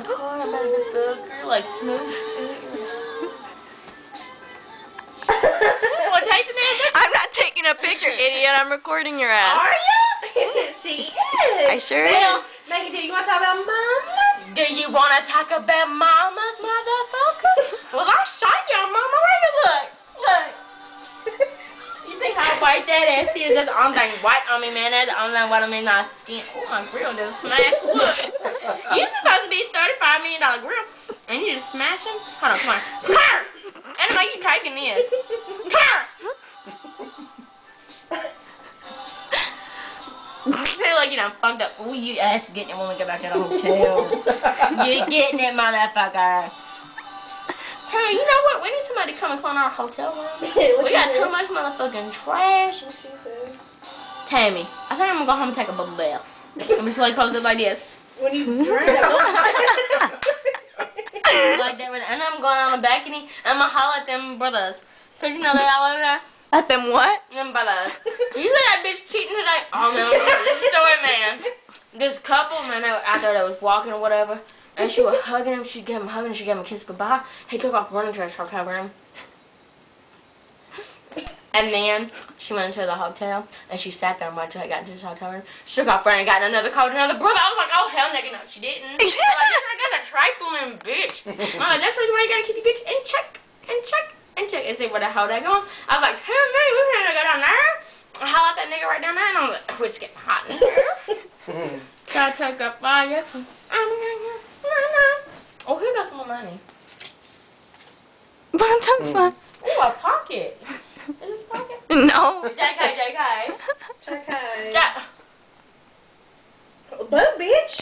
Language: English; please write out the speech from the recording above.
car about the booger, like smooth. What taking that? I'm not taking a picture, idiot. I'm recording your ass. Are you? She is. I sure am. Maggie, do you want to talk about mamas? Do you want to talk about mamas, motherfucker? Well, I saw your mama. Where you look? Look. You see how white that ass is? That's all that white on me, man. That's all that white on me, not skin. Oh, my grill just smashed. Look. You supposed to be $35 million grill, and you just smash him? Hold on, come on. Come on. Anyway, you taking this. Come on. Feel like you done fucked up. Ooh, you asked to get it when we get back to the hotel. You getting it, motherfucker. Tell you know what? We need somebody to come and clean our hotel room. We got too much motherfucking trash. What you say? Tammy, I think I'm gonna go home and take a bubble bath. I'm just like posted like this. When you drink. Like that, and I'm going on the balcony. I'm gonna holler at them brothers. Cause you know they all over there. At them what? Them brothers. You see that bitch cheating today? Oh man, story man. This couple, man, out there that was walking or whatever, and she was hugging him. She gave him a hug and she gave him a kiss goodbye. He took off running to his hotel room. And then she went into the hotel and she sat there and waited until I got into his hotel room. She took off running and got another coat, another brother. I was like, oh hell no, she didn't. I'm like, that's a trifling bitch. I'm like, that's the reason why you gotta keep your bitch in check, and see where the hell they going. I was like, tell me, we gonna go down there. I holler at that nigga right down there, and I'm like, oh, it's getting hot in here. So I took up fire. Oh, he got some more money. What the fuck? Oh, a pocket. Is this a pocket? No. JK. Okay. Jack. Boo, bitch.